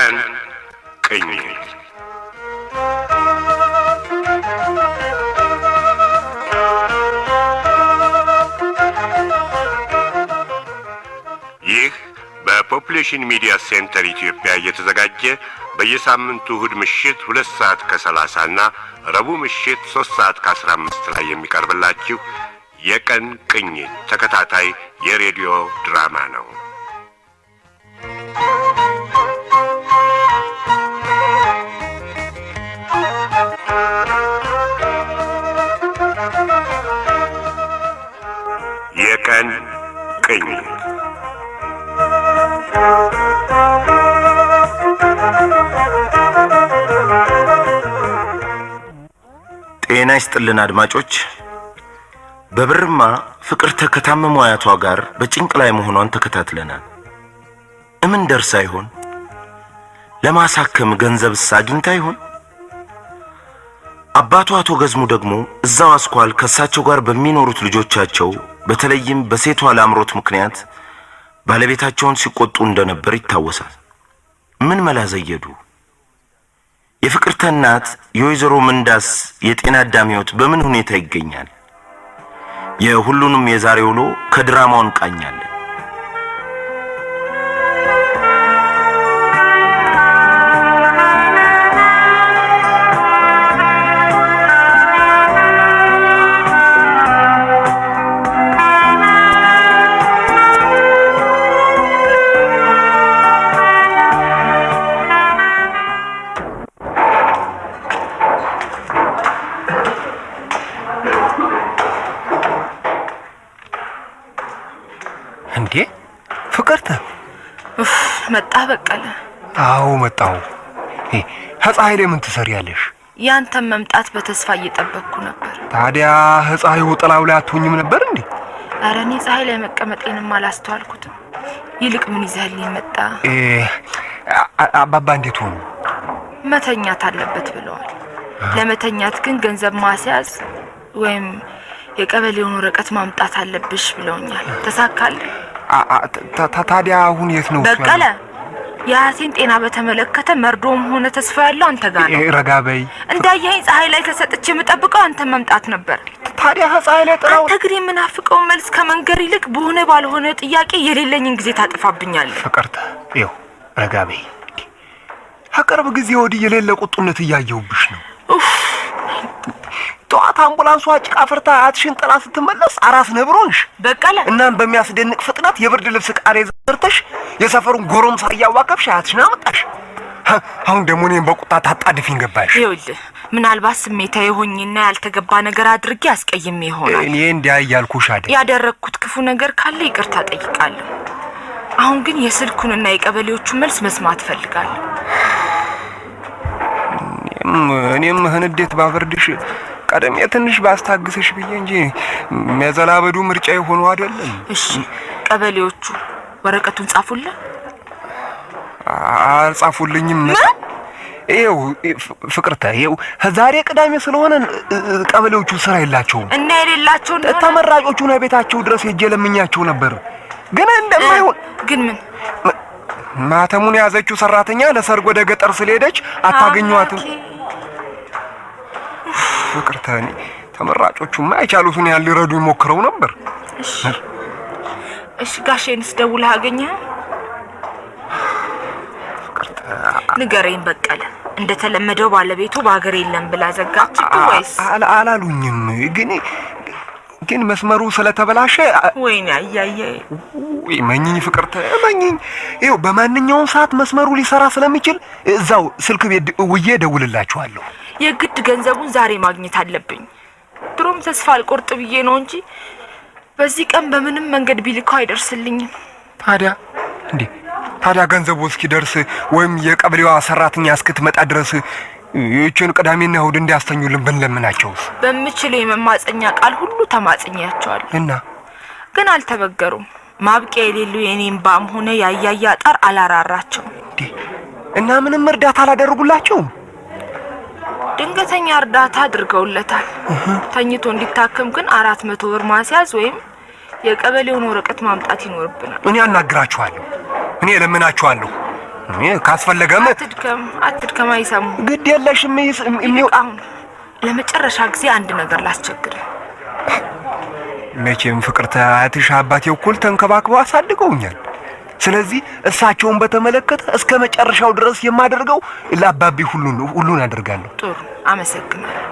የቀን ቅኝት ይህ በፖፑሌሽን ሚዲያ ሴንተር ኢትዮጵያ እየተዘጋጀ በየሳምንቱ እሁድ ምሽት 2 ሰዓት ከ30 እና ረቡዕ ምሽት 3 ሰዓት ከ15 ላይ የሚቀርብላችሁ የቀን ቅኝት ተከታታይ የሬዲዮ ድራማ ነው። የቀን ቅኝት ጤና ይስጥልን አድማጮች። በብርማ ፍቅርተ ከታመመው አያቷ ጋር በጭንቅ ላይ መሆኗን ተከታትለናል። እምን ደርሳ ይሆን? ለማሳከም ገንዘብስ አግኝታ ይሆን? አባቷ አቶ ገዝሙ ደግሞ እዛው አስኳል ከሳቸው ጋር በሚኖሩት ልጆቻቸው በተለይም በሴቷ ላምሮት ምክንያት ባለቤታቸውን ሲቆጡ እንደነበር ይታወሳል። ምን መላ ዘየዱ? የፍቅርተ እናት የወይዘሮ ምንዳስ የጤና አዳሚዎት በምን ሁኔታ ይገኛል? የሁሉንም የዛሬ ውሎ ከድራማው እንቃኛለን። እንዴ ፍቅርተ መጣ በቀለ? አዎ መጣው። ፀሐይ ላይ ምን ትሰሪያለሽ? ያንተን መምጣት በተስፋ እየጠበቅኩ ነበር። ታዲያ ፀሐዩ ጥላው ላይ አትሆኝም ነበር እንዴ? ኧረ እኔ ፀሐይ ላይ መቀመጤንም አላስተዋልኩትም። ይልቅ ምን ይዘህልኝ መጣ? አባባ እንዴት ሆኑ? መተኛት አለበት ብለዋል። ለመተኛት ግን ገንዘብ ማስያዝ ወይም የቀበሌውን ወረቀት ማምጣት አለብሽ ብለውኛል። ተሳካለ? ታዲያ አሁን የት ነው በቀለ? የአሴን ጤና በተመለከተ መርዶም ሆነ ተስፋ ያለው አንተ ጋር ነው። ረጋ በይ። እንዳየኸኝ ፀሐይ ላይ ተሰጥቼ የምጠብቀው አንተ መምጣት ነበር። ታዲያ ፀሐይ ላይ ጥራው አንተ ግን የምናፍቀው መልስ ከመንገር ይልቅ በሆነ ባልሆነ ጥያቄ የሌለኝን ጊዜ ታጥፋብኛለህ። ፍቅርተ ይኸው ረጋ በይ። ከቅርብ ጊዜ ወዲህ የሌለ ቁጡነት እያየሁብሽ ነው። ጧት አምቡላንሷ ጭቃ ፈርታ አትሽን ጥላ ስትመለስ አራስ ነብሮንሽ በቀለ። እናም በሚያስደንቅ ፍጥነት የብርድ ልብስ ቃሬ ዘርተሽ የሰፈሩን ጎረምሳ እያዋከብሽ አትሽን አመጣሽ። አሁን ደግሞ እኔን በቁጣ ታጣድፊኝ ገባሽ። ይኸውልህ ምናልባት ስሜታዊ ሆኜና ያልተገባ ነገር አድርጌ አስቀይሜ ይሆናል። እኔ እንዲያ እያልኩሽ አይደል። ያደረግኩት ክፉ ነገር ካለ ይቅርታ ጠይቃለሁ። አሁን ግን የስልኩንና የቀበሌዎቹን መልስ መስማት ፈልጋለሁ። እኔም ህንዴት ባበርድሽ ቀደም የትንሽ ባስታግስሽ ብዬ እንጂ መዘላበዱ ምርጫ የሆኑ አይደለም። እሺ ቀበሌዎቹ ወረቀቱን ጻፉልኝ? አልጻፉልኝም። ይኸው ፍቅርተ ይኸው ዛሬ ቅዳሜ ስለሆነ ቀበሌዎቹ ስራ የላቸውም እና የሌላቸው ተመራጮቹ ነው ቤታቸው ድረስ ሄጄ ለምኛቸው ነበር። ግን እንደማይሆን ግን ምን ማተሙን ያዘችው ሰራተኛ ለሰርግ ወደ ገጠር ስለሄደች አታገኙዋትም። ፍቅርተ እኔ ተመራጮቹማ አይቻሉትን ያህል ሊረዱ ይሞክረው ነበር። እሺ ጋሼንስ ደውለህ አገኘህ? ፍቅርተ ንገረኝ በቀለ። እንደተለመደው ባለቤቱ በአገር የለም ብላ ዘጋች ወይስ? አላሉኝም። ግን መስመሩ ስለተበላሸ ወይኔ አያየ መኝኝ ፍቅርተ መኝኝ። ይኸው በማንኛውም ሰዓት መስመሩ ሊሰራ ስለሚችል እዛው ስልክ ቤት ውዬ ደውልላችኋለሁ። የግድ ገንዘቡን ዛሬ ማግኘት አለብኝ። ድሮም ተስፋ አልቆርጥ ብዬ ነው እንጂ በዚህ ቀን በምንም መንገድ ቢልከው አይደርስልኝም። ታዲያ ገንዘቡ እስኪደርስ ወይም የቀበሌዋ ሰራተኛ እስክትመጣ ድረስ ይህችን ቅዳሜና እሑድ እንዲያስተኙልን ብንለምናቸውስ? በምችለው የመማፀኛ ቃል ሁሉ ተማጽኛቸዋለሁ እና ግን አልተበገሩም። ማብቂያ የሌለው የኔም ባም ሆነ ያያያ ጣር አላራራቸው እና ምንም እርዳታ አላደረጉላቸውም። ድንገተኛ እርዳታ አድርገውለታል። ተኝቶ እንዲታከም ግን 400 ብር ማስያዝ ወይም የቀበሌውን ወረቀት ማምጣት ይኖርብናል። እኔ አናግራችኋለሁ። እኔ ለምናችኋለሁ። ካስፈለገም አትድከም አይሰሙ ግድ የለሽም አሁን ለመጨረሻ ጊዜ አንድ ነገር ላስቸግር መቼም ፍቅርተ አያትሽ አባቴ እኩል ተንከባክበው አሳድገውኛል ስለዚህ እሳቸውን በተመለከተ እስከ መጨረሻው ድረስ የማደርገው ለአባቢ ሁሉን አደርጋለሁ ጥሩ አመሰግናለሁ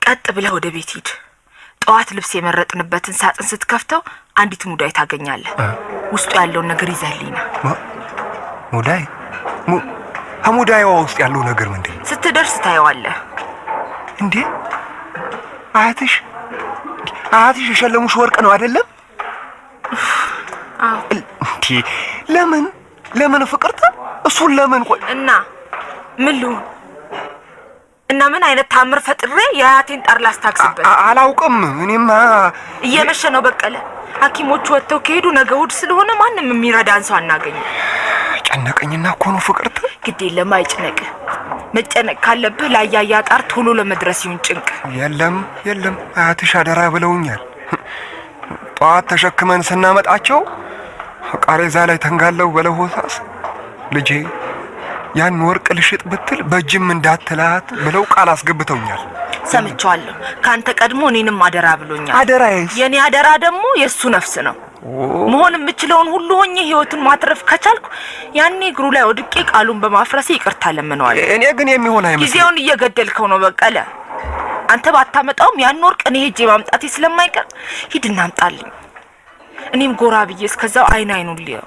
ቀጥ ብለህ ወደ ቤት ሂድ ጠዋት ልብስ የመረጥንበትን ሳጥን ስትከፍተው አንዲት ሙዳይ ታገኛለህ ውስጡ ያለውን ነገር ይዘህልኝና ሙዳይዋ ውስጥ ያለው ነገር ምንድነው ስትደርስ ታየዋለህ እንዴ አያትሽ የሸለሙሽ ወርቅ ነው አይደለም አዎ እንዴ ለምን ፍቅርተ እሱን ለምን ቆይ እና ምን አይነት ታምር ፈጥሬ የአያቴን ጣር ላስታክስበት አላውቅም እኔማ እየመሸ ነው በቀለ ሐኪሞቹ ወጥተው ከሄዱ ነገ እሑድ ስለሆነ ማንንም የሚረዳን ሰው አናገኝም ጨነቀኝና እኮ ነው ፍቅርተ ግድ የለም አይጭነቅ መጨነቅ ካለብህ ላያያ ጣር ቶሎ ለመድረስ ይሁን ጭንቅ የለም አያትሽ አደራ ብለውኛል ጧት ተሸክመን ስናመጣቸው ቃሬዛ ላይ ተንጋለው በለሆሳስ ልጄ ያን ወርቅ ልሽጥ ብትል በእጅም እንዳትላት ብለው ቃል አስገብተውኛል ሰምቻለሁ ካንተ ቀድሞ እኔንም አደራ ብሎኛል አደራዬስ የኔ አደራ ደግሞ የሱ ነፍስ ነው መሆን የምችለውን ሁሉ ሆኜ ህይወቱን ማትረፍ ከቻልኩ ያኔ እግሩ ላይ ወድቄ ቃሉን በማፍረስ ይቅርታ ለምነዋል እኔ ግን የሚሆን አይመስልም ጊዜውን እየገደልከው ነው በቀለ አንተ ባታመጣውም ያን ወርቅ እኔ ሄጄ ማምጣቴ ስለማይቀር ሂድና አምጣልኝ እኔም ጎራ ብዬ እስከዛው አይኑን ልየው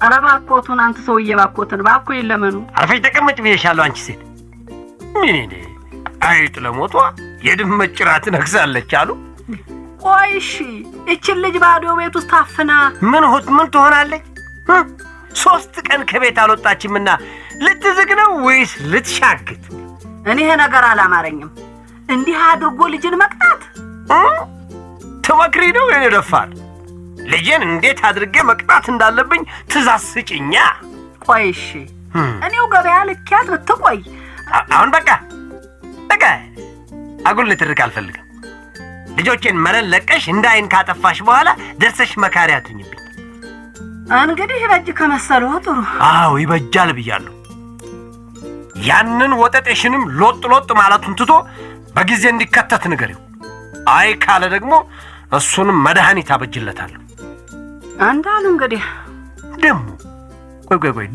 አረባኮቱን አንተ ሰውዬ ባኮቱን ባኮ ይለመኑ አርፈሽ ተቀመጭ ብዬሻለሁ አንቺ ሴት ምን አይጥ ለሞቷ የድመት ጭራት ነክሳለች አሉ ቆይሺ እቺ ልጅ ባዶ ቤት ውስጥ ታፍና ምን ትሆናለች 3 ቀን ከቤት አልወጣችምና ልትዝግ ነው ወይስ ልትሻግት እኔ ይሄ ነገር አላማረኝም እንዲህ አድርጎ ልጅን መቅጣት ተመክሪ ነው የኔ ደፋር ልጅን እንዴት አድርጌ መቅጣት እንዳለብኝ ትእዛዝ ስጪኛ ቆይሺ እኔው ገበያ ልኪያት ብትቆይ አሁን በቃ አጉል ልትርቅ አልፈልግም ልጆቼን መረን ለቀሽ እንዳይን ካጠፋሽ በኋላ ደርሰሽ መካሪ አትኝብኝ እንግዲህ ይበጅ ከመሰለው ጥሩ አዎ ይበጃል ብያለሁ ያንን ወጠጤሽንም ሎጥ ማለቱን ትቶ በጊዜ እንዲከተት ንገሪው አይ ካለ ደግሞ እሱንም መድኃኒት አበጅለታለሁ አንዳሉ እንግዲህ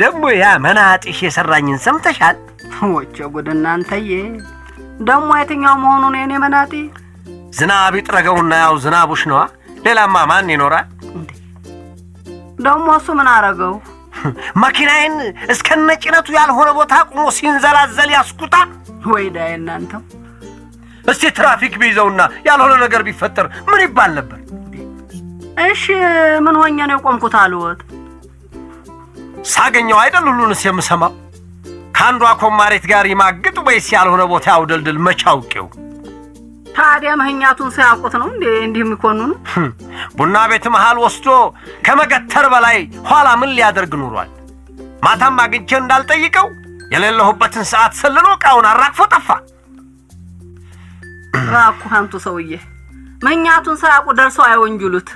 ደሞ ያ መናጢሽ የሰራኝን ሰምተሻል ወጭ ጉድ እናንተዬ ደሞ የትኛው መሆኑን የኔ መናጢ ዝናብ ይጥረገውና ያው ዝናቡሽ ነዋ ሌላማ ማን ይኖራል ደሞ እሱ ምን አረገው መኪናዬን እስከነጭነቱ ያልሆነ ቦታ ቆሞ ሲንዘላዘል ያስኩታ ወይዳ እናንተው እስቲ ትራፊክ ቢይዘውና ያልሆነ ነገር ቢፈጠር ምን ይባል ነበር እሺ ምን ሆኜ ነው የቆምኩት አልወጥ ሳገኘው አይደል ሁሉንስ የምሰማው ካንዷ ኮማሬት ጋር ይማግጥ ወይስ ያልሆነ ቦታ አውደልድል መቻውቄው ታዲያ መህኛቱን ሳያውቁት ነው እንዲህ የሚኮኑን ቡና ቤት መሃል ወስዶ ከመገተር በላይ ኋላ ምን ሊያደርግ ኑሯል ማታም አግኝቼ እንዳልጠይቀው የሌለሁበትን ሰዓት ሰልሎ ቃውን አራግፎ ጠፋ ራኩ አንቱ ሰውዬ መህኛቱን ሳያውቁ ደርሰው አይወንጁሉት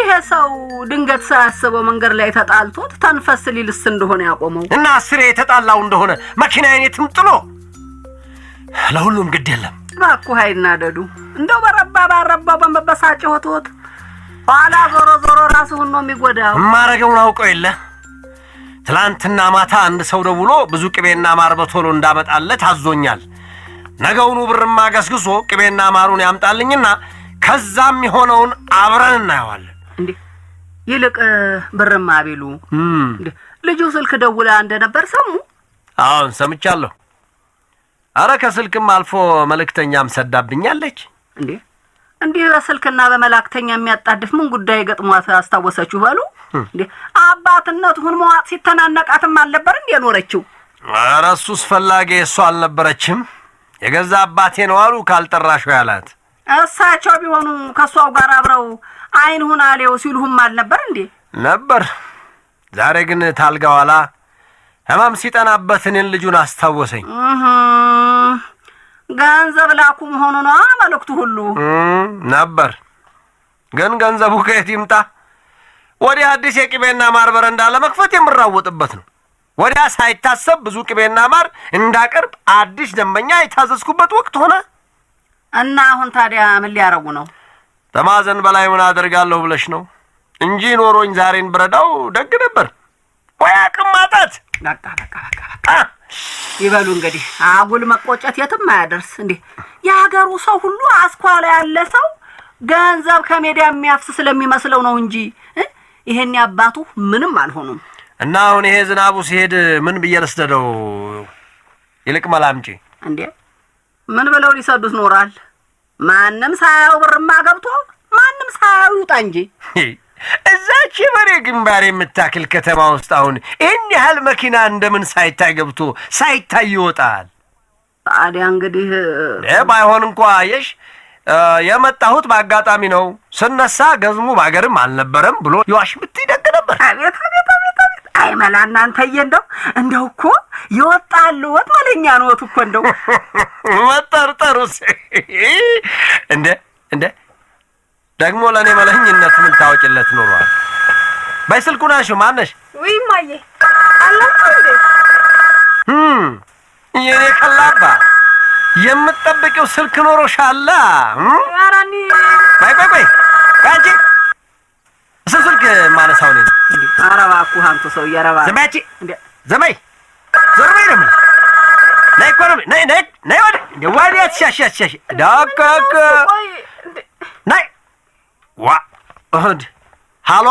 ይሄ ሰው ድንገት ሳያስበው መንገር ላይ ተጣልቶት ተንፈስ ሊልስ እንደሆነ ያቆመው እና አስሬ የተጣላው እንደሆነ መኪናዬን የትም ጥሎ ለሁሉም ግድ የለም ራኩ ሃይናደዱ እንደው ባረባ በመበሳጨት ኋላ ዞሮ ራስውን ነው የሚጎዳው ማረገውን አውቀው የለ ትላንትና ማታ አንድ ሰው ደውሎ ብዙ ቅቤና ማር በቶሎ እንዳመጣለት አዞኛል ነገውኑ ብርማ ገስግሶ ቅቤና ማሩን ያምጣልኝና ከዛም የሆነውን አብረን እናየዋለን። እንዴ ይልቅ ብርማ ቢሉ ልጁ ስልክ ደውላ እንደነበር ሰሙ? አሁን ሰምቻለሁ። አረ ከስልክም አልፎ መልእክተኛም ሰዳብኛለች። እንዴ እንዲህ በስልክና በመላእክተኛ የሚያጣድፍ ምን ጉዳይ ገጥሟት አስታወሰችሁ? በሉ እንዴ አባትነቱን መዋጥ ሲተናነቃትም አልነበር እንዴ ኖረችው? አረ እሱስ ፈላጊ እሷ አልነበረችም። የገዛ አባቴ ነው አሉ ካልጠራሽው ያላት። እሳቸው ቢሆኑ ከሷው ጋር አብረው አይን ሁና አሌው ሲሉህም አልነበር እንዴ? ነበር። ዛሬ ግን ታልጋ ኋላ ህመም ሲጠናበት እኔን ልጁን አስታወሰኝ። ገንዘብ ላኩ መሆኑ ነው መልእክቱ ሁሉ ነበር። ግን ገንዘቡ ከየት ይምጣ? ወዲያ አዲስ የቅቤና ማር በረንዳ ለመክፈት የምራወጥበት ነው። ወዲያ ሳይታሰብ ብዙ ቅቤና ማር እንዳቀርብ አዲስ ደንበኛ የታዘዝኩበት ወቅት ሆነ እና አሁን ታዲያ ምን ሊያረጉ ነው? ተማዘን በላይ ምን አደርጋለሁ ብለሽ ነው እንጂ ኖሮኝ ዛሬን ብረዳው ደግ ነበር። ወይ አቅም ማጣት። በቃ ይበሉ እንግዲህ። አጉል መቆጨት የትም አያደርስ። እንዴ የሀገሩ ሰው ሁሉ አስኳላ ያለ ሰው ገንዘብ ከሜዳ የሚያፍስ ስለሚመስለው ነው እንጂ ይሄን ያባቱ ምንም አልሆኑም። እና አሁን ይሄ ዝናቡ ሲሄድ ምን ብዬ ልስደደው? ይልቅ መላምጪ። እንዴ ምን ብለው ሊሰዱት ኖራል? ማንም ሳያው ብርማ ገብቶ ማንም ሳያው ይውጣ እንጂ እዛች በሬ ግንባር የምታክል ከተማ ውስጥ አሁን ይህን ያህል መኪና እንደምን ሳይታይ ገብቶ ሳይታይ ይወጣል? ታዲያ እንግዲህ ባይሆን እንኳ አየሽ የመጣሁት በአጋጣሚ ነው። ስነሳ ገዝሙ ባገርም አልነበረም ብሎ ይዋሽ ብትይ ደግ ነበር። አቤት አቤት አቤት አቤት! አይ መላ እናንተዬ እንደው እኮ ይወጣልዎት ማለኛ ነዎት እኮ እንደው መጠርጠሩስ እንደ ደግሞ ለእኔ መለኝነት ምን ታወቂለት ኖሯል? በይ ስልኩን አንሺው። ማነሽ? ውይ ማዬ አላችሁ እንዴ? የኔ ከላባ የምትጠብቂው ስልክ ኖሮሻል? አራኒ ቆይ አንቺ ስልክ ማነሳው ነኝ። ኧረ እባክህ አንተ ሰው ያረባ ዘመቺ ዘመይ ዞር በይ ነው። ነይ እኮ ነው። ነይ ወዲያ ትሻሻሽ ዳካካ ነይ ዋ እህድ ሃሎ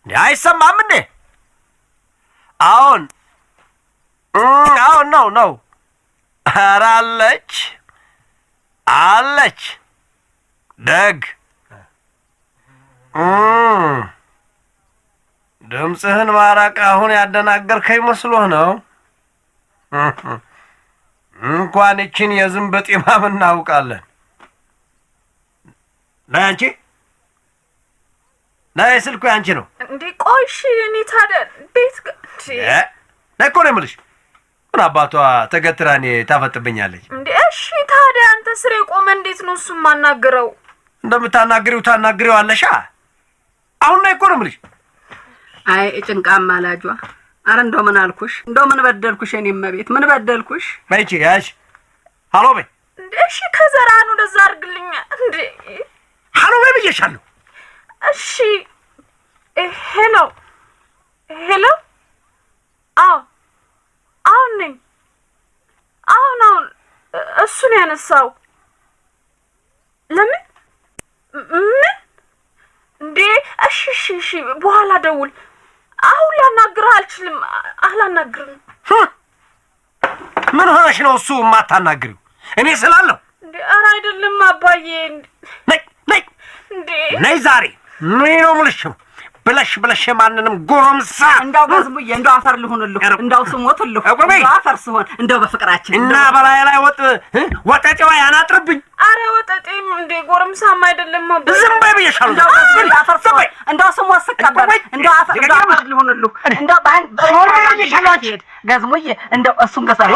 አይሰማም እንዴ? አሁን ነው ኧረ አለች ደግ ድምፅህን ማራቅ አሁን ያደናገርከኝ መስሎህ ነው? እንኳን ይችን የዝንብ ጢማም እናውቃለን። ነይ አንቺ ነይ፣ ስልኩ ያንቺ ነው እንዴ? ቆይሽ እኔ ታዲያ ቤት ነይ እኮ ነው የምልሽ። ምን አባቷ ተገትራኔ ታፈጥብኛለች እንዴ? እሺ ታዲያ አንተ ስሬ ቆመ እንዴት ነው እሱም ማናገረው? እንደምታናግሪው ታናግሪው አለሻ። አሁን ነይ እኮ ነው የምልሽ። አይ ጭንቃም አላጇ። አረ እንደው ምን አልኩሽ? እንደው ምን በደልኩሽ? እኔ መቤት ምን በደልኩሽ? በይቺ ያሽ ሃሎ በይ እንዴ። እሺ ከዘራኑ እንደዛ አድርግልኛ እንዴ። ሃሎ በይ ብዬሻለሁ። እሺ ሄሎ አሁን ነኝ። አሁን እሱን ያነሳው ለምን ምን እንዴ? እሺ በኋላ ደውል። አሁን ላናግርህ አልችልም። አላናግርም። ምን ሆነሽ ነው እሱ የማታናግሪው? እኔ ስላለሁ እንዴ? ኧረ አይደለም አባዬ። ነይ እንዴ ነይ ዛሬ ምን ነው የምልሽ? ብለሽ ማንንም ጎረምሳ እንዳው ገዝሙዬ እንዳው አፈር ልሁንልሁ እንዳው ስሞትልሁ እንዳው አፈር ስሆን እንዳው በፍቅራችን እና በላይ ላይ ወጠጤዋ ያናጥርብኝ። አረ ወጠጤም እንዴ ጎረምሳም አይደለም አባ። ዝም በይ ብዬሻለሁ። እንዳው ገዝሙዬ አፈር ስሆን እንዳው ስሞት ስከበር እንዳው አፈር ልሁንልሁ እንዳው ባን ገዝሙዬ እንዳው እሱን ከሰራ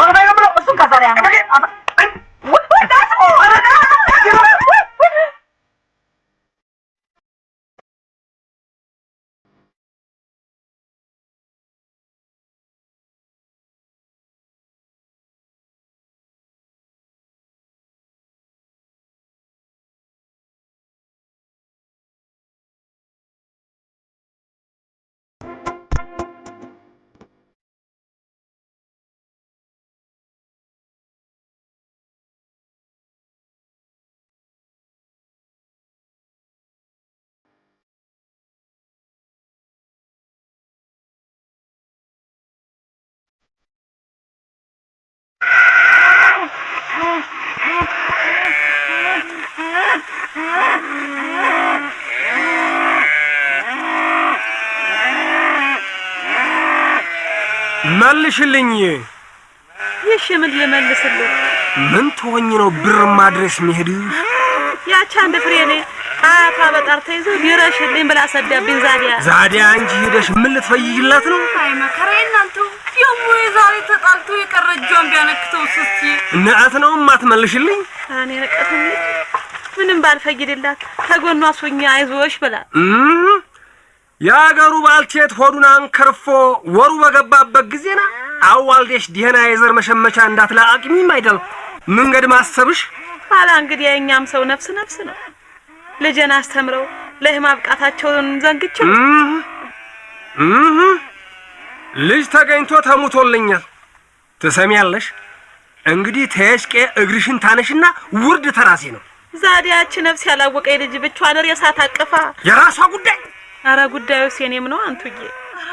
መልሽልኝ። ይሽ ምን ልመልስልህ? ምን ትሆኝ ነው ብር ማድረስ መሄድ? ያቺ አንድ ፍሬ ነኝ አያቷ በጣር ተይዞ ይረሽልኝ ብላ ሰዳብኝ። ዛዲያ አንቺ ሄደሽ ምን ልትፈይጅላት ነው? አይ መከራዬ እናንተ ደሞ የዛሬ ተጣልቶ የቀረጇን ቢያነክተው እስቲ ነአት ነው ማትመልሽልኝ? እኔ ነቀት ምንም ባልፈይድላት ተጎኗ ሱኛ አይዞሽ ብላ ያገሩ ባልቴት ሆዱን አንከርፎ ወሩ በገባበት ጊዜና አዋልዴሽ ዲህና የዘር መሸመቻ እንዳትላቂም አይደል መንገድ ማሰብሽ? ባላ እንግዲህ የኛም ሰው ነፍስ ነው። ልጅን አስተምረው ለህማ አብቃታቸውን ዘንግቸው ልጅ ተገኝቶ ተሙቶልኛል። ትሰሚያለሽ? እንግዲህ ተሽቄ እግርሽን ታነሽና ውርድ ተራሴ ነው። ዛዲያች ነፍስ ያላወቀ ልጅ ብቻዋን ሬሳ ታቀፋ የራሷ ጉዳይ። አረ ጉዳዩስ የኔም ነው አንቱዬ። አረ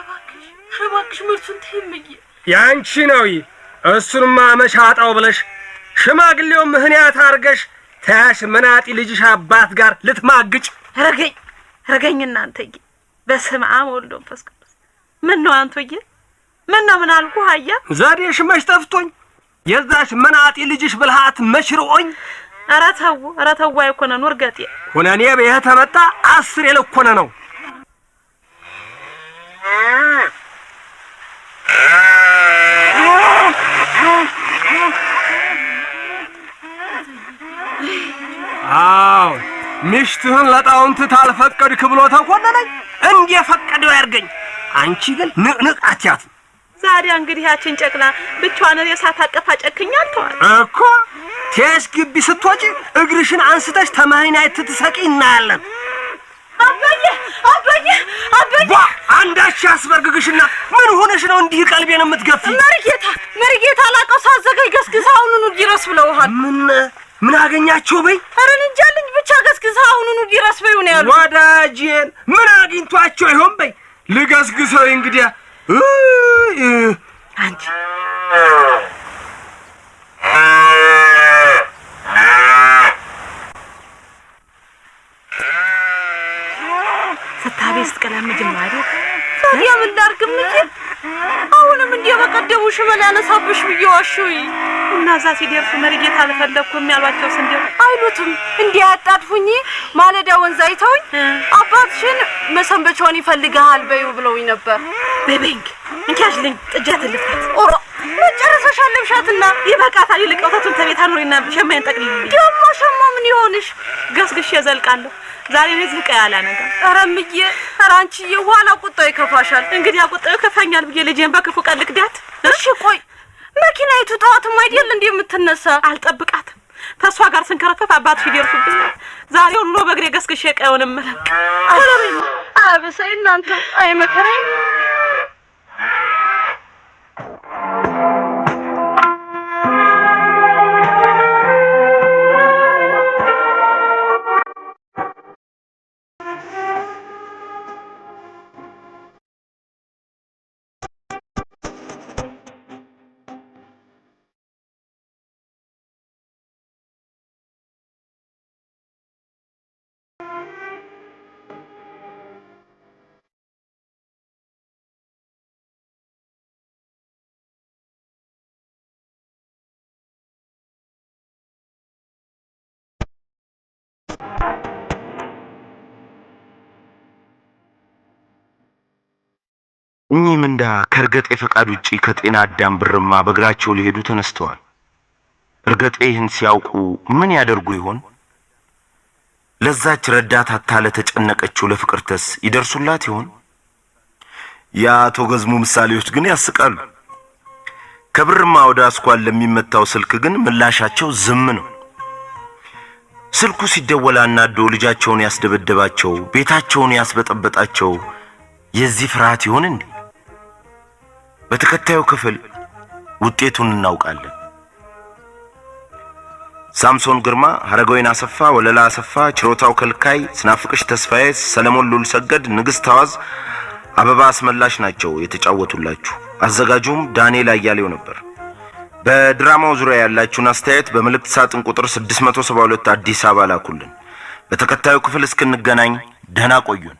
እባክሽ ምርቱን ተይምዬ ያንቺ ነው። እሱንማ መሻጣው ብለሽ ሽማግሌው ምክንያት አርገሽ ታሽ መናጢ ልጅሽ አባት ጋር ልትማግጭ ረገኝ እናንተዬ። በስመ አብ ወወልድ ወመንፈስ ቅዱስ። ምን ነው አንቱዬ? ምን ነው ምን አልኩ? አያ ዛሬሽ መች ጠፍቶኝ የዛሽ መናጢ ልጅሽ ብልሃት መሽሮኝ። ኧረ ተው አይኮነ ኑር ገጤ ሁነኔ በይህ ተመጣ 10 የለኮነ ነው። አው ምሽትህን ለጣውንት ታልፈቀድክ ብሎ ተኮነነኝ። እንደፈቀደው ያርገኝ። አንቺ ግን ንቅንቅ አትያት። ዛዲያ እንግዲህ ያችን ጨቅላ ብቻዋን ሬሳ ታቀፋ ጨክኛል ተዋል እኮ ቴስ ግቢ ስትወጪ እግርሽን አንስተሽ ተማህናይት ትሰቂ እናያለን። አባዬ አንዳች ያስበርግግሽና ምን ሆነሽ ነው እንዲህ ቀልቤን የምትገፊ? መርጌታ አላቀው ሳዘገይ ገስግሳ አሁኑኑ ድረስ ብለውሃል። ምን አገኛቸው በይ? ኧረ እንጃልኝ ብቻ ገስግሳ አሁኑኑ ድረስ በይው ነው ያሉ። ወዳጄን ምን አግኝቷቸው ይሆን በይ? ልገስግሰው እንግዲህ አንቺ ስታቤስ ቀላም ጅማሪ ታዲያ ምን ላድርግም እንጂ አሁንም እንዲያ በቀደሙ ሽመል ያነሳብሽ ብየዋሽይ እና ዛቲ ደርሱ መርጌታ አልፈለኩም ያሏቸው እንዴው አይሉትም እንዲያ ያጣድፉኝ ማለዳ ወንዝ አይተውኝ አባትሽን መሰንበቻውን ይፈልጋል በዩ ብለውኝ ነበር። በቤንክ እንካሽልኝ ጥጃት ልፍት ኦሮ መጨረሻሽ አለብሻትና ይበቃታል። ይልቀውታቱን ተቤታ ኑሪና ሸማይን ጠቅልኝ ደሞ ሸማ ምን ይሆንሽ? ገስግሽ ያዘልቃለሁ ዛሬ ለዚህ ቀያላ ነገር። ኧረ እምዬ ኧረ አንቺዬ ኋላ ቁጣው ይከፋሻል። እንግዲህ ቁጣው ይከፋኛል ብዬ ልጄን በክፉ ቀን ልክዳት? እሺ ቆይ መኪናይቱ ጠዋትም አይደል እንዴ የምትነሳ? አልጠብቃትም። ተሷ ጋር ስንከረፈፍ አባትሽ ይደርሱብኝ። ዛሬ ሁሉ በእግሬ ገስግሽ ቀየውንም መለቅ አረረኝ። አበሳይ እናንተ አይ መከራይ እኚህ ምንዳ ከእርገጤ ፈቃድ ውጪ ከጤና አዳም ብርማ በእግራቸው ሊሄዱ ተነስተዋል። እርገጤ ይህን ሲያውቁ ምን ያደርጉ ይሆን? ለዛች ረዳት አታለ ተጨነቀችው ለፍቅርተስ ይደርሱላት ይሆን? የአቶ ገዝሙ ምሳሌዎች ግን ያስቃሉ። ከብርማ ወደ አስኳል ለሚመታው ስልክ ግን ምላሻቸው ዝም ነው። ስልኩ ሲደወል አናዶ ልጃቸውን ያስደበደባቸው ቤታቸውን ያስበጠበጣቸው የዚህ ፍርሃት ይሆን እንዴ? በተከታዩ ክፍል ውጤቱን እናውቃለን። ሳምሶን ግርማ፣ ሀረጋዊን አሰፋ፣ ወለላ አሰፋ፣ ችሮታው ከልካይ፣ ስናፍቅሽ ተስፋዬ፣ ሰለሞን ሉል ሰገድ፣ ንግስት አዋዝ፣ አበባ አስመላሽ ናቸው የተጫወቱላችሁ። አዘጋጁም ዳንኤል አያሌው ነበር። በድራማው ዙሪያ ያላችሁን አስተያየት በመልእክት ሳጥን ቁጥር 672 አዲስ አበባ ላኩልን። በተከታዩ ክፍል እስክንገናኝ ደህና ቆዩን።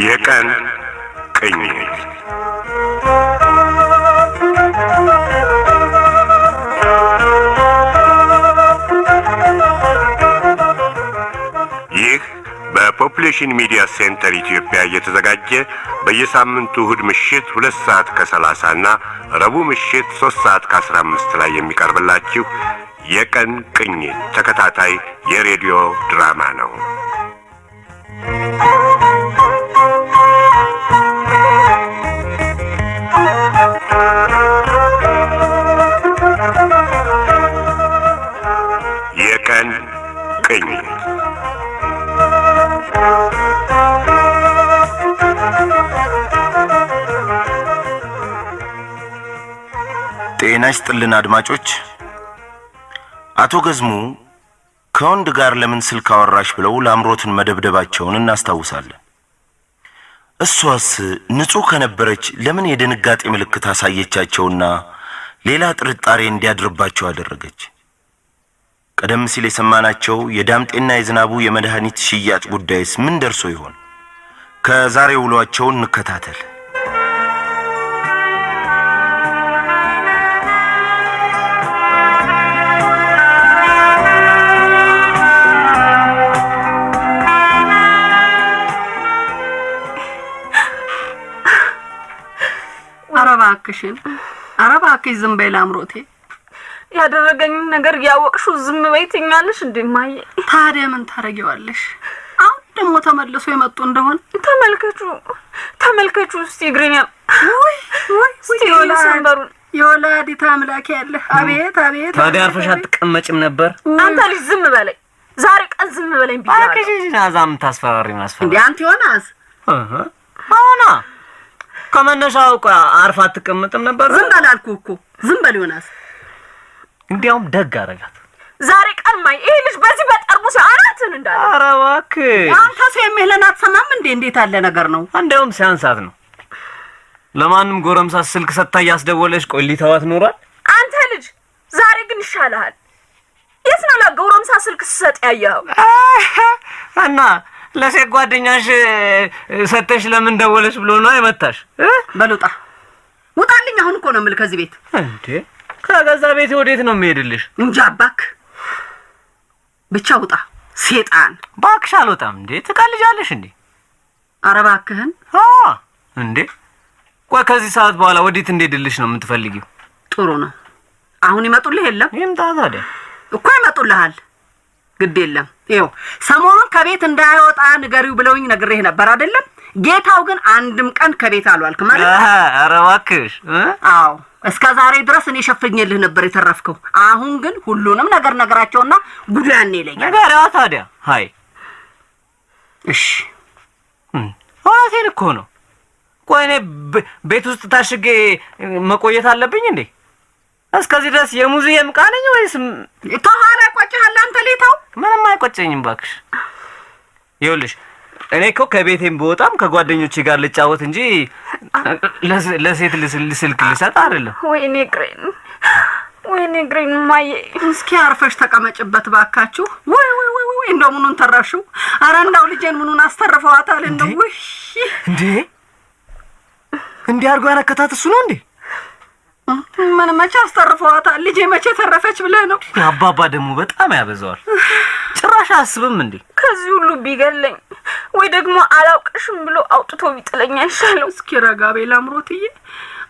የቀን ቅኝት ይህ በፖፑሌሽን ሚዲያ ሴንተር ኢትዮጵያ እየተዘጋጀ በየሳምንቱ እሁድ ምሽት 2 ሰዓት ከ30 እና ረቡዕ ምሽት 3 ሰዓት ከ15 ላይ የሚቀርብላችሁ የቀን ቅኝት ተከታታይ የሬዲዮ ድራማ ነው። የቀን ቅኝት ጤና ይስጥልን አድማጮች። አቶ ገዝሙ ከወንድ ጋር ለምን ስልክ አወራሽ ብለው ለአምሮትን መደብደባቸውን እናስታውሳለን። እሷስ ንጹህ ከነበረች ለምን የድንጋጤ ምልክት አሳየቻቸውና ሌላ ጥርጣሬ እንዲያድርባቸው አደረገች? ቀደም ሲል የሰማናቸው የዳምጤና የዝናቡ የመድኃኒት ሽያጭ ጉዳይስ ምን ደርሶ ይሆን? ከዛሬ ውሏቸው እንከታተል። ኧረ እባክሽ ዝም በይ አምሮቴ። ያደረገኝን ነገር ያወቅሽው ዝም በይ ትኛለሽ እንዴ ማየ? ታዲያ ምን ታረጊዋለሽ? አሁን ደግሞ ተመልሶ የመጡ እንደሆነ ተመልከቹ እስቲ እግሬኛ እስቲ ሰንበሩን የወላዲተ አምላክ ያለ አቤት አቤት። ታዲያ አርፈሽ አትቀመጭም ነበር? አንተ ልጅ ዝም በለኝ፣ ዛሬ ቀን ዝም በለኝ ቢያለሽ። አከሽ ናዛም ታስፈራሪ ማስፈራሪ እንዴ አንተ ዮናስ አሁና ከመነሻው አርፋ አትቀመጥም ነበር? ዝም በላልኩ እኮ ዝም በል ዮናስ። እንዲያውም ደግ አረጋት ዛሬ ቀን ማይ ይሄ ልጅ በዚህ በጠርሙስ አናትን እንዳለ። ኧረ እባክህ አንተ ሰው የሚለን አትሰማም እንዴ? እንዴት ያለ ነገር ነው? እንዲያውም ሲያንሳት ነው። ለማንም ጎረምሳ ስልክ ሰጥታ እያስደወለሽ ቆይ ሊተዋት ኖሯል። አንተ ልጅ ዛሬ ግን ይሻልሃል። የት ነው ለጎረምሳ ስልክ ሰጥ ያያው? እና ለሴት ጓደኛሽ ሰተሽ ለምን ደወለሽ ብሎ ነው አይመታሽ? በሉጣ ውጣልኝ። አሁን እኮ ነው የምልህ ከዚህ ቤት። እንዴ ከገዛ ቤት ወዴት ነው የሚሄድልሽ? እንጃ አባክ ብቻ ውጣ። ሴጣን ባክሽ አልወጣም። እንዴ ትቀልጃለሽ እንዴ? ኧረ እባክህን። እንዴ ቆይ ከዚህ ሰዓት በኋላ ወዴት እንሄድልሽ ነው የምትፈልጊው? ጥሩ ነው። አሁን ይመጡልህ የለም? ይምጣ ታዲያ እኮ ይመጡልሃል። ግድ የለም። ይኸው ሰሞኑን ከቤት እንዳይወጣ ንገሪው ብለውኝ ነግሬህ ነበር አይደለም? ጌታው ግን አንድም ቀን ከቤት አልዋልክ ማለት ነው። ኧረ እባክሽ። አዎ እስከ ዛሬ ድረስ እኔ ሸፍኜልህ ነበር የተረፍከው። አሁን ግን ሁሉንም ነገራቸውና ጉዱ ያኔ ይለኛል። ነገርዋ ታዲያ። ሃይ እሺ እውነቴን እኮ ነው። ቆይ እኔ ቤት ውስጥ ታሽጌ መቆየት አለብኝ እንዴ? እስከዚህ ድረስ የሙዚየም ዕቃ ነኝ ወይስ? ተኋላ ቆጭሃል አንተ ሌታው። ምንም አይቆጨኝም ባክሽ። ይኸውልሽ እኔ እኮ ከቤቴም በወጣም ከጓደኞቼ ጋር ልጫወት እንጂ ለሴት ስልክ ልሰጥ አይደለም። ወይኔ ግሬን ማየ። እስኪ አርፈሽ ተቀመጭበት ባካችሁ። ወይ እንደው ምኑን ተረፍሽው? ኧረ እንዳው ልጄን ምኑን አስተርፈዋታል እንደው። ወይ እንዴ አድርጎ ያነከታት እሱ ነው እንዴ? ምን መቼ አስተርፈዋታል? ልጄ መቼ ተረፈች ብለህ ነው? አባባ ደግሞ በጣም ያበዛዋል። ጭራሽ አስብም እንዴ ከዚህ ሁሉ ቢገለኝ ወይ ደግሞ አላውቅሽም ብሎ አውጥቶ ቢጥለኝ አይሻለው? እስኪ ረጋ በይ አምሮትዬ።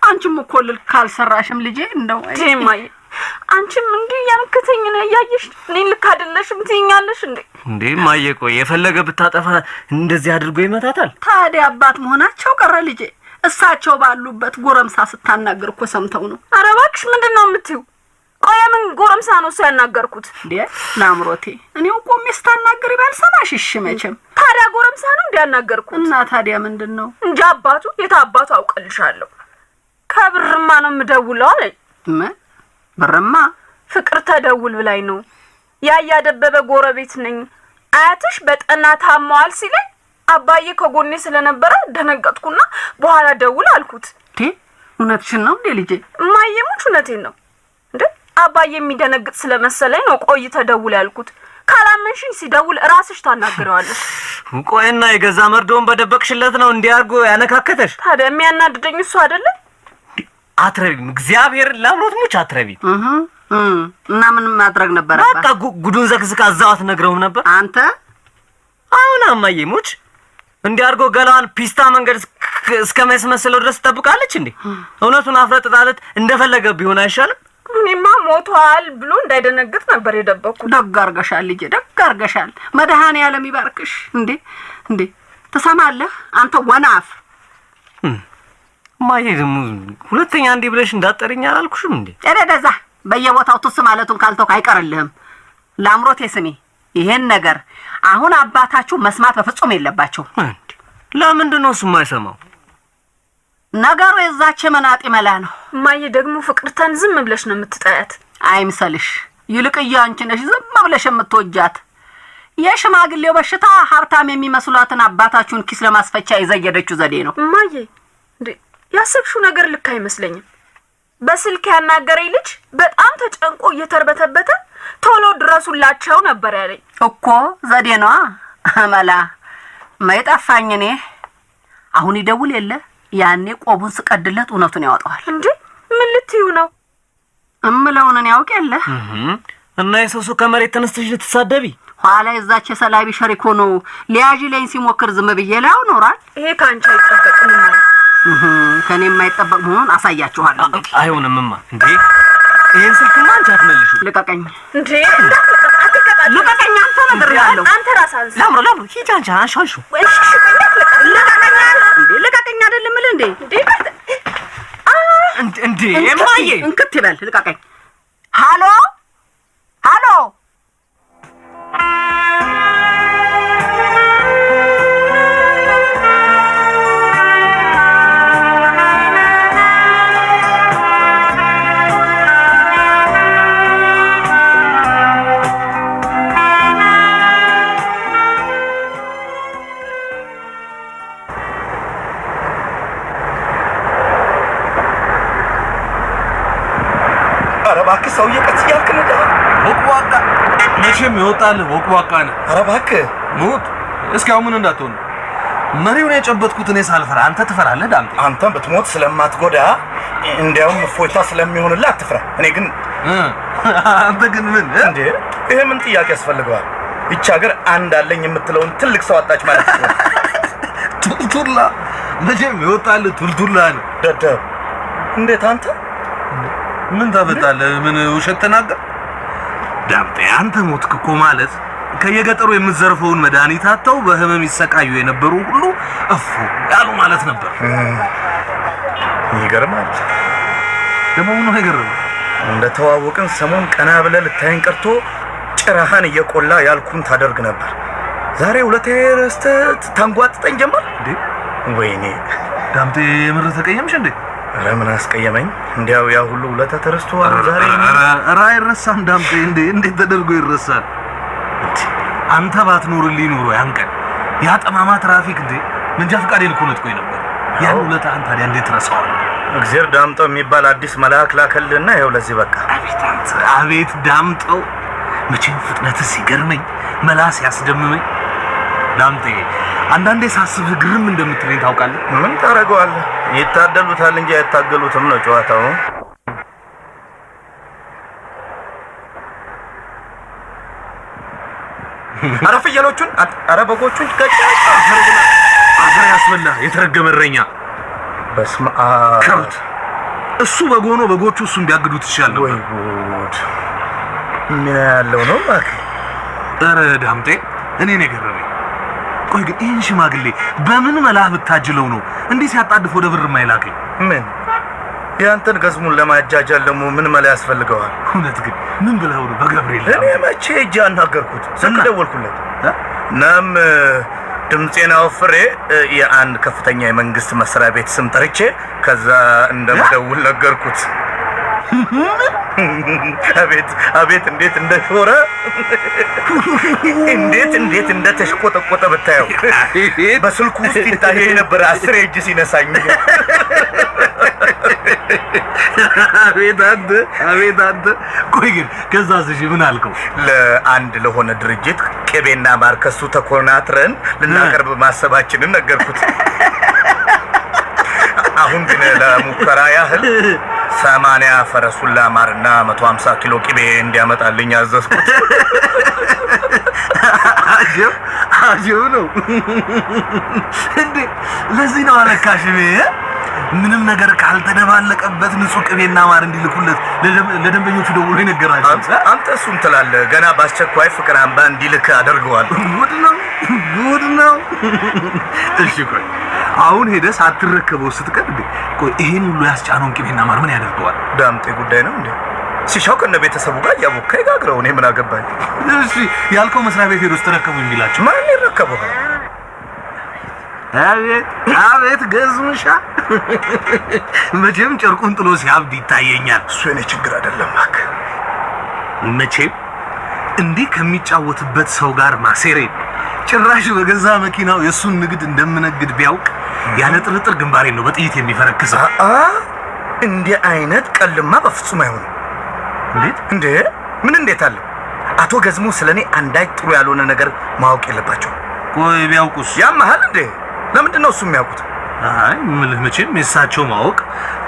አንቺም እኮ ልክ ካልሰራሽም ልጄ እንደው ማየ አንቺም እንዲህ ያንከተኝ ነው ያያየሽ። እኔን ልክ አይደለሽም ትይኛለሽ እንዴ? እንዴ ማየ ቆይ የፈለገ ብታጠፋ እንደዚህ አድርጎ ይመታታል? ታዲያ አባት መሆናቸው ቀረ ልጄ። እሳቸው ባሉበት ጎረምሳ ስታናገር እኮ ሰምተው ነው። ኧረ እባክሽ ምንድነው የምትይው? ቆይ ምን ጎረምሳ ነው እሱ ያናገርኩት እንዴ? ናምሮቴ እኔው ቆሜ ስታናገር ባልሰማሽ እሺ መቼም። ታዲያ ጎረምሳ ነው እንዲያናገርኩት? እና ታዲያ ምንድነው? እንጂ አባቱ የታባቱ አውቀልሻለሁ። ከብርማ ነው የምደውለው አለኝ። ምን ብርማ? ፍቅር ተደውል ብላኝ ነው። ያያ ደበበ ጎረቤት ነኝ። አያትሽ በጠና ታመዋል ሲለኝ አባዬ ከጎኔ ስለነበረ ደነገጥኩና በኋላ ደውል አልኩት። እውነትሽን ነው እንዴ ልጄ? እማዬሙች እውነቴን ነው እንዴ። አባዬ የሚደነግጥ ስለመሰለኝ ነው ቆይተ ደውል ያልኩት። ካላመንሽኝ ሲደውል ራስሽ ታናግረዋለሽ። ቆይና የገዛ መርዶን በደበቅሽለት ነው እንዲያርጎ ያነካከተሽ? ታዲያ የሚያናድደኝ እሱ አይደለ? አትረቢም። እግዚአብሔር ላምሮት ሙች አትረቢም። እና ምን ማድረግ ነበር? በቃ ጉዱን ዘግዝካ እዛው አትነግረውም ነበር አንተ? አሁን አማዬ ሙች እንዲያርጎ ገላዋን ፒስታ መንገድ እስከ መስመስለው ድረስ ትጠብቃለች እንዴ? እውነቱን አፍረጥጣለት እንደፈለገ ቢሆን አይሻልም? እኔማ ሞቷል ብሎ እንዳይደነግጥ ነበር የደበኩት። ደግ አርገሻል ልጄ፣ ደግ አርገሻል። መድኃኔዓለም ይባርክሽ። እንዴ ትሰማለህ አንተ ወናፍ? ማዬ ደግሞ ሁለተኛ እንዲህ ብለሽ እንዳጠሪኝ አላልኩሽም እንዴ? ደዛ በየቦታው ትስ ማለቱን ካልተውክ አይቀርልህም። ላምሮቴ ስሚ፣ ይሄን ነገር አሁን አባታችሁ መስማት በፍጹም የለባቸው። ለምንድን ነው እሱ የማይሰማው? ነገሩ የዛች መናጢ መላ ነው። ማዬ ደግሞ ፍቅርተን ዝም ብለሽ ነው የምትጠያት። አይምሰልሽ። ይልቅያ አንቺ ነሽ ዝም ብለሽ የምትወጃት። የሽማግሌው በሽታ ሀብታም የሚመስሏትን አባታችሁን ኪስ ለማስፈቻ የዘየደችው ዘዴ ነው። ማዬ እንዴ ያሰብሽው ነገር ልክ አይመስለኝም። በስልክ ያናገረኝ ልጅ በጣም ተጨንቆ እየተርበተበተ ቶሎ ድረሱላቸው ነበር ያለኝ እኮ። ዘዴ ነዋ መላ። ማይጠፋኝ እኔ አሁን ይደውል የለ ያኔ ቆቡን ስቀድለት እውነቱን ያወጣዋል። እንዴ ምን ልትዩ ነው? እምለውን እኔ ያውቅ የለ እና የሰውሱ ከመሬት ተነስተሽ ልትሳደቢ ኋላ የዛች ሰላቢ ሸሪኮ ነው ሊያጂ ላይ ሲሞክር ዝም ብዬ ላይ ኖራል። ይሄ ካንቺ አይጠበቅም ማለት ከኔ የማይጠበቅ መሆኑን አሳያችኋለሁ። አይሆንምማ እንዴ ይሄን ስልክማ አንቺ አትመልሹ። ልቀቀኝ እንዴ እንዳትቀጣ ልቀቀኝ። አንተ ነገር ያለው አንተ ራስህ ላምሮ ሂጂ አንቺ አንሻሹ ልቀቀኝ። እንዴ ልቀቀኝ አይደለም እንዴ? እንዴ እማዬ እንክት ይበል። ልቀቀኝ። ሃሎ ሃሎ እባክህ ሰውዬ ቀስ እያልክ ነዳ። ወቅዋቃ መቼም ይወጣል። ወቅዋቃ ነህ። ኧረ እባክህ ሙት። እስካሁን ምን እንዳትሆን መሪውን የጨበጥኩት እኔ ሳልፈራ አንተ ትፈራለህ? ዳምጤ አንተም ብትሞት ስለማትጎዳ እንዲያውም እፎይታ ስለሚሆንልህ አትፍራ። እኔ ግን አንተ ግን ምን እንዴ ይሄ ምን ጥያቄ ያስፈልገዋል? ይህች ሀገር አንድ አለኝ የምትለውን ትልቅ ሰው አጣች ማለት ነው። ቱልቱላ መቼም ይወጣል። ቱልቱላ ነው። ደደብ እንዴት አንተ ምን ታበጣለህ? ምን ውሸት ተናገር? ዳምጤ አንተ ሞትክ እኮ ማለት ከየገጠሩ የምትዘርፈውን መድኃኒት አጥተው በህመም ይሰቃዩ የነበሩ ሁሉ እፉ ያሉ ማለት ነበር። ይገርማል። ደግሞ ምን ይገርም? እንደተዋወቅን ሰሞን ቀና ብለህ ልታየን ቀርቶ ጭራህን እየቆላ ያልኩን ታደርግ ነበር። ዛሬ ሁለቴ ረስተህ ታንጓጥጠኝ ጀመር እንዴ? ወይኔ ዳምጤ የምር ተቀየምሽ እንዴ? ኧረ ምን አስቀየመኝ? እንዲያው ያ ሁሉ ውለታ ተረስቶ ዛሬ ኧረ አይረሳም ዳምጤ። እንዴት ተደርጎ ይረሳል? አንተ ባትኖርልኝ ኖሮ ያን ቀን ያ ጠማማ ትራፊክ እንዴ መንጃ ፈቃዴን እኮ ነጥቆኝ ነበር። ያን ውለታህን ታዲያ እንዴት ረሳዋለሁ? እግዚአብሔር ዳምጠው የሚባል አዲስ መልአክ ላከልና ይኸው ለዚህ በቃ። አቤት ዳምጠው፣ መቼም ፍጥነትህ ሲገርመኝ መላስ ያስደምመኝ። ዳምጤ አንዳንዴ ሳስብህ ግርም እንደምትለኝ ታውቃለህ። ምን ታደርገዋለህ? ይታደሉታል እንጂ አይታገሉትም ነው ጨዋታው። ኧረ ፍየሎቹን፣ ኧረ በጎቹን አፈር ያስበላ የተረገመ እረኛ። በስመ አብ ከብት እሱ በጎኖ በጎቹ እሱ እንዲያግዱት ይሻል ነበር። ወይ ጉድ! ምን ያለው ነው እባክህ። ኧረ ዳምጤ እኔ ነው የገረመኝ። ቆይ ግን ይህን ሽማግሌ በምን መላህ ብታጅለው ነው እንዲህ ሲያጣድፍ ወደ ብር የማይላከኝ? ምን ያንተን ገዝሙን ለማጃጃል ደግሞ ምን መላ ያስፈልገዋል? እውነት ግን ምን ብለው ነው በገብርኤል? እኔ መቼ እጅ አናገርኩት? ስልክ ደወልኩለት። እናም ድምጼን አወፍሬ የአንድ ከፍተኛ የመንግስት መስሪያ ቤት ስም ጠርቼ ከዛ እንደምደውል ነገርኩት። አቤት አቤት እንዴት እንደሾረ እንዴት እንደተሽቆጠቆጠ ብታየው። በስልኩ ውስጥ ይታየኝ ነበር 10 እጅ ሲነሳኝ። አቤት አንተ ቆይ ግን ከዛስ እሺ ምን አልከው? ለአንድ ለሆነ ድርጅት ቅቤና ማር ከሱ ተኮናትረን ልናቀርብ ማሰባችንን ነገርኩት። አሁን ግን ለሙከራ ያህል 80 ፈረሱላ ማርና 150 ኪሎ ቅቤ እንዲያመጣልኝ አዘዝኩት። አጀብ ነው እንዴ! ለዚህ ነው አለካሽቤ ምንም ነገር ካልተደባለቀበት ንጹህ ቅቤና ማር እንዲልኩለት ለደንበኞቹ ደውሎ ይነገራቸው። አንተ እሱን ትላለህ። ገና በአስቸኳይ ፍቅር አምባ እንዲልክ አደርገዋል። ጉድ ነው። እሺ ቆይ አሁን ሄደህ ሳትረከበው ስትቀር ቆይ ይሄን ሁሉ ያስጫነውን ቅቤና ማር ምን ያደርገዋል? ዳምጤ ጉዳይ ነው እንዴ? ሲሻው ከነ ቤተሰቡ ጋር ያቦካ ይጋግረው። እኔ ምን አገባኝ? እሺ ያልከው መስሪያ ቤት ሄዶ ተረከቡ የሚላቸው ማን ይረከበው? አቤት ገዝምሻ መቼም ጨርቁን ጥሎ ሲያብድ ይታየኛል። እሱ የኔ ችግር አይደለም እባክህ። መቼም እንዲህ ከሚጫወትበት ሰው ጋር ማሴሬ ጭራሽ በገዛ መኪናው የሱን ንግድ እንደምነግድ ቢያውቅ ያለ ጥርጥር ግንባሬ ነው በጥይት የሚፈረክሰው። እንዲህ አይነት ቀልማ በፍጹም አይሆንም። እንዴ እንዴት አለ? አቶ ገዝሙ ስለኔ አንዳች ጥሩ ያልሆነ ነገር ማወቅ የለባቸው። ቆይ ቢያውቁስ? ያማሃል እንዴ? ለምንድን ነው እሱ የሚያውቁት? አይ መቼም የእሳቸው ማወቅ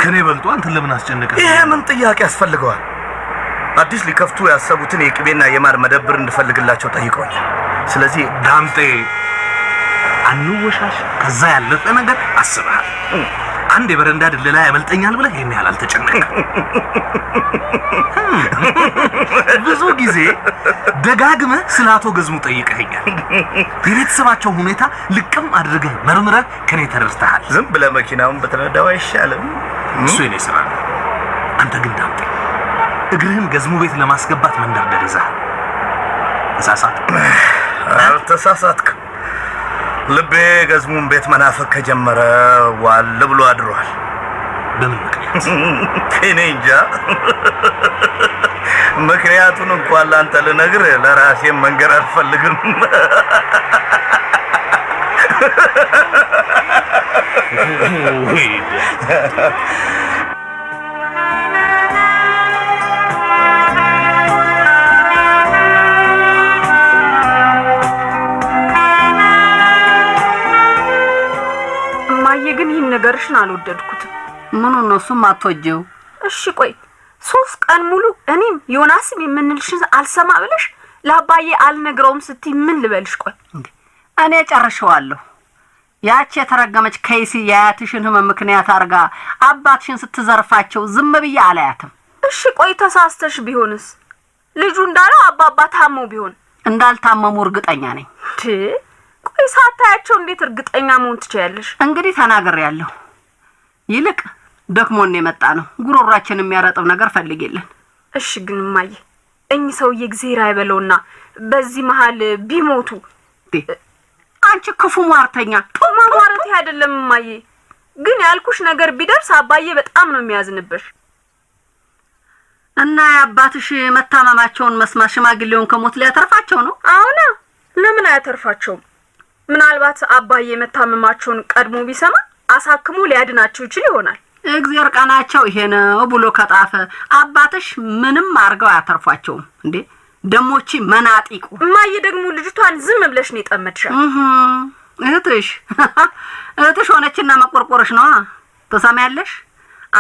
ከኔ በልጦ አንተን ለምን አስጨነቀ? ይሄ ምን ጥያቄ ያስፈልገዋል? አዲስ ሊከፍቱ ያሰቡትን የቅቤና የማር መደብር እንድፈልግላቸው ጠይቀውኛል። ስለዚህ ዳምጤ አንወሻሽ። ከዛ ያለፈ ነገር አስበሃል። አንድ የበረንዳ ድለላ ያመልጠኛል ብለህ ይሄን ያህል አልተጨነቅም። ብዙ ጊዜ ደጋግመህ ስለ አቶ ገዝሙ ጠይቀኸኛል። የቤተሰባቸው ሁኔታ ልቅም አድርገህ መርምረህ ከኔ ተረድተሃል። ዝም ብለህ መኪናውን በተነዳው አይሻልም? እሱ የኔ ስራ ነው። አንተ ግን ዳምጤ እግርህን ገዝሙ ቤት ለማስገባት መንደርደር ይዘሃል። አልተሳሳትክም። ልቤ ገዝሙን ቤት መናፈቅ ከጀመረ ዋል ብሎ አድሯል። በምን ምክንያት? እኔ እንጃ። ምክንያቱን እንኳን ላንተ ልነግርህ ለራሴም መንገር አልፈልግም። ግን ይህን ነገርሽን አልወደድኩትም። ምኑን ነው እሱም አትወጂው? እሺ ቆይ 3 ቀን ሙሉ እኔም ዮናስም የምንልሽን አልሰማ ብለሽ ለአባዬ አልነግረውም ስትይ ምን ልበልሽ? ቆይ እኔ ጨርሼዋለሁ። ያቺ የተረገመች ከይሲ የአያትሽን ህመም ምክንያት አርጋ አባትሽን ስትዘርፋቸው ዝም ብዬ አላያትም። እሺ ቆይ ተሳስተሽ ቢሆንስ? ልጁ እንዳለው አባባ ታመው ቢሆን? እንዳልታመሙ እርግጠኛ ነኝ። ቆይ ሳታያቸው እንዴት እርግጠኛ መሆን ትችያለሽ? እንግዲህ ተናግሬያለሁ። ይልቅ ደክሞን የመጣ ነው። ጉሮሯችን የሚያረጥብ ነገር ፈልጊልን። እሺ ግን ማየ እኚህ ሰውዬ እግዚአብሔር አይበለውና በዚህ መሃል ቢሞቱ? አንቺ ክፉ ሟርተኛ! ማሟረቴ አይደለም ማየ፣ ግን ያልኩሽ ነገር ቢደርስ አባዬ በጣም ነው የሚያዝንብሽ። እና የአባትሽ መታመማቸውን መስማት ሽማግሌውን ከሞት ሊያተርፋቸው ነው? አሁን ለምን አያተርፋቸውም? ምናልባት አባዬ መታመማቸውን ቀድሞ ቢሰማ አሳክሞ ሊያድናቸው ይችል ይሆናል። እግዚአብሔር ቀናቸው ይሄ ነው ብሎ ከጣፈ አባትሽ ምንም አርገው አያተርፏቸውም እንዴ? ደሞቺ መናጢቁ ማየ ደግሞ ልጅቷን ዝም ብለሽ ነው የጠመድሻት። እህትሽ ሆነችና መቆርቆርሽ ነው። ተሰማያለሽ?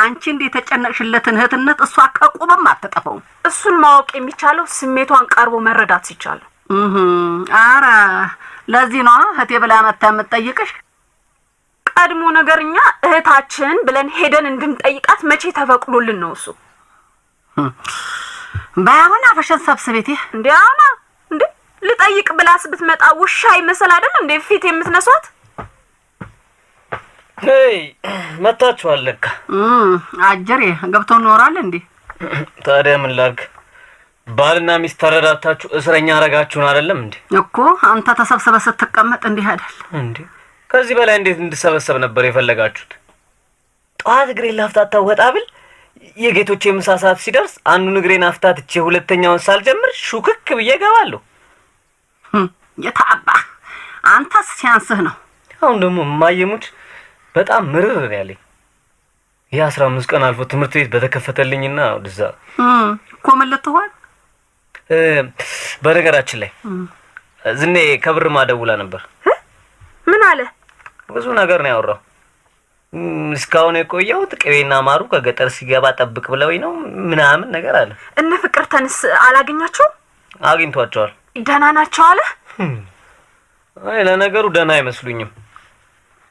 አንቺ እንደ ተጨነቅሽለትን እህትነት እሷ ከቁብም አትጠፋውም። እሱን ማወቅ የሚቻለው ስሜቷን ቀርቦ መረዳት ሲቻል። አረ ለዚህ ነው እህቴ ብላ መታ የምትጠይቅሽ። ቀድሞ ነገርኛ እህታችን ብለን ሄደን እንድንጠይቃት መቼ ተፈቅዶልን ነው? እሱ ባይሆን አፈሽን ሰብስቤት እንዴ አማ እንዴ ልጠይቅ ብላስ ብትመጣ ውሻ ይመስል አይደል እንዴ ፊት የምትነሷት? ሄይ መጣችኋል ለካ። አጀሬ ገብተው ኖራል እንዴ? ታዲያ ምን ላድርግ? ባልና ሚስት ተረዳታችሁ እስረኛ አረጋችሁን አይደለም እንዴ? እኮ አንተ ተሰብስበ ስትቀመጥ እንዲህ አይደል እንዴ? ከዚህ በላይ እንዴት እንድሰበሰብ ነበር የፈለጋችሁት? ጧት እግሬ ላፍታታ ወጣ ብል የጌቶቼ ምሳ ሰዓት ሲደርስ አንዱን እግሬን አፍታትቼ ሁለተኛውን ሳልጀምር ሹክክ ብዬ እገባለሁ። የታባ አንተስ ሲያንስህ ነው። አሁን ደግሞ ማየሙት በጣም ምርር ያለኝ የ15 ቀን አልፎ ትምህርት ቤት በተከፈተልኝና ወደዛ ኮመለት ሆነ። በነገራችን ላይ ዝኔ ከብር ማደውላ ነበር። ምን አለ? ብዙ ነገር ነው ያወራው። እስካሁን የቆየሁት ቅቤና ማሩ ከገጠር ሲገባ ጠብቅ ብለውኝ ነው ምናምን ነገር አለ። እነ ፍቅርተንስ አላገኛቸውም? አግኝቷቸዋል። ደህና ናቸው አለ? አይ ለነገሩ ደህና አይመስሉኝም።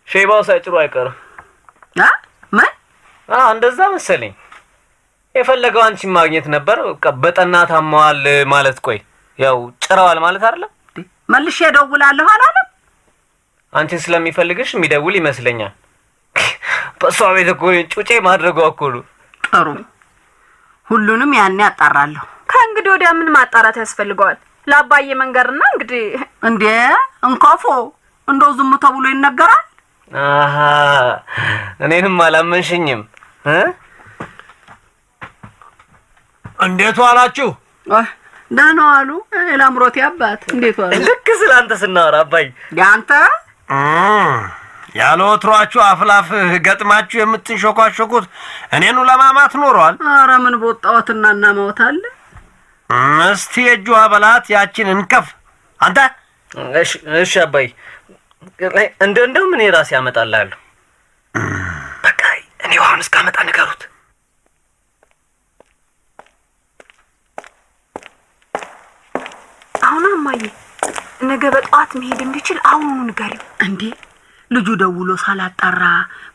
ሼባው ሳይጭሩ አይቀርም። ምን? እንደዛ መሰለኝ። የፈለገው አንቺን ማግኘት ነበር። በጠና ታመዋል ማለት ቆይ ያው ጭረዋል ማለት አይደለም። መልሼ እደውላለሁ አላለም? አንቺን ስለሚፈልግሽ የሚደውል ይመስለኛል። በሷ ቤት እኮ ጩጬ ማድረጓ እኮ ነው። ጥሩ ሁሉንም ያኔ አጣራለሁ። ከእንግዲህ ወዲያ ምን ማጣራት ያስፈልገዋል? ለአባዬ መንገርና እንግዲህ እንዴ እንካፎ እንደው ዝም ተብሎ ይነገራል? እኔንም አላመንሽኝም። እንዴት ዋላችሁ? ደህና ዋሉ። ለአምሮቴ አባት እንዴት ዋሉ? ልክ ስላንተ ስናወራ አባይ ያንተ ያለ ወትሯችሁ አፍላፍ ገጥማችሁ የምትንሾካሾኩት እኔኑ ለማማት ኖሯል። ኧረ ምን በወጣሁትና እናማውታለ። እስቲ የእጁ አበላት ያችን እንከፍ። አንተ እሺ አባይ እንደው ምን ራሴ ያመጣልሃለሁ። በቃ እኔ ውሃውን እስካመጣ ንገሩት። አሁን እማዬ ነገ በጠዋት መሄድ እንዲችል አሁኑኑ ንገሪው። እንዴ ልጁ ደውሎ ሳላጣራ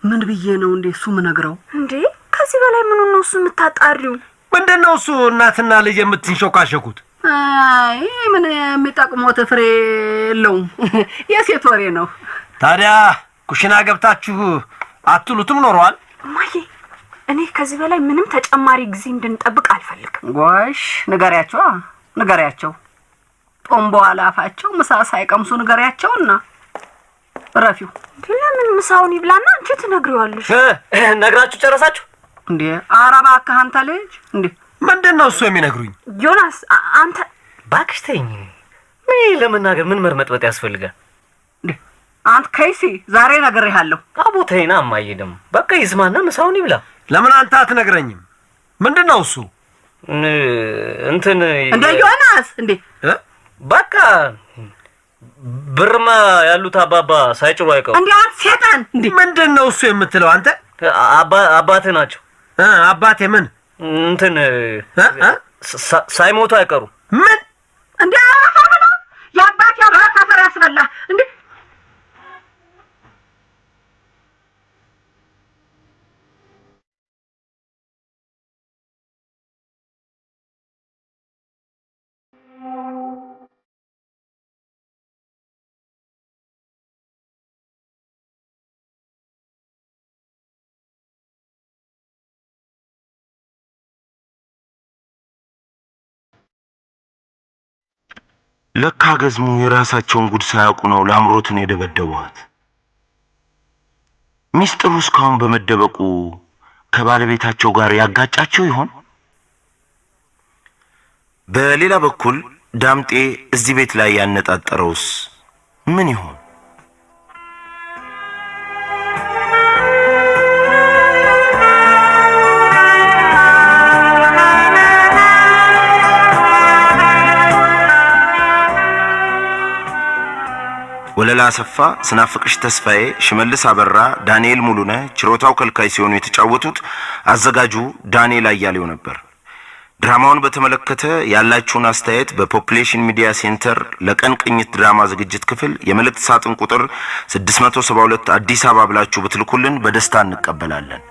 ምን ብዬ ነው እንዴ እሱ ምነግረው? እንዴ ከዚህ በላይ ምን ነው እሱ የምታጣሪው? ምንድነው እሱ እናትና ልጅ የምትንሾካሾኩት? አይ ምን የሚጠቅሞት ፍሬ የለውም። የሴት ወሬ ነው። ታዲያ ኩሽና ገብታችሁ አትሉትም ኖሯል? እማዬ እኔ ከዚህ በላይ ምንም ተጨማሪ ጊዜ እንድንጠብቅ አልፈልግም። ጎሽ ንገሪያቸው። ጦምቦ አላፋቸው ምሳ ሳይቀምሱ ንገሪያቸውና ረፊው። ለምን ምሳውን ይብላና አንቺ ትነግሪዋለሽ? ነግራችሁ ጨረሳችሁ እንዴ? ኧረ እባክህ አንተ ልጅ እንዴ ምንድነው እሱ የሚነግሩኝ? ዮናስ አንተ እባክሽ ተይኝ። ምን ለመናገር ምን መርመጥበጥ ያስፈልጋል እንዴ? አንተ ከይሲ ዛሬ ነግሬሃለሁ። አቦተይና እማዬ ደግሞ በቃ ይስማና ምሳውን ይብላ። ለምን አንተ አትነግረኝም? ምንድነው እሱ? እንትን እንዴ ዮናስ እንዴ በቃ ብርማ ያሉት አባባ ሳይጭሩ አይቀሩ። እንዴ አንተ ሴጣን እንዴ ምንድነው እሱ የምትለው አንተ? አባትህ ናቸው። አባቴ ምን እንትን ሳይሞቱ አይቀሩ። ምን እንዴ ያባቴ አባት አፈር ያስበላ እንዴ? ለካ ገዝሙ የራሳቸውን ጉድ ሳያውቁ ነው ለአምሮትን የደበደቧት። ሚስጥሩ እስካሁን በመደበቁ ከባለቤታቸው ጋር ያጋጫቸው ይሆን? በሌላ በኩል ዳምጤ እዚህ ቤት ላይ ያነጣጠረውስ ምን ይሆን? ወለላ አሰፋ፣ ስናፍቅሽ ተስፋዬ፣ ሽመልስ አበራ፣ ዳንኤል ሙሉነ፣ ችሮታው ከልካይ ሲሆኑ የተጫወቱት አዘጋጁ ዳንኤል አያሌው ነበር። ድራማውን በተመለከተ ያላችሁን አስተያየት በፖፑሌሽን ሚዲያ ሴንተር ለቀን ቅኝት ድራማ ዝግጅት ክፍል የመልእክት ሳጥን ቁጥር 672 አዲስ አበባ ብላችሁ ብትልኩልን በደስታ እንቀበላለን።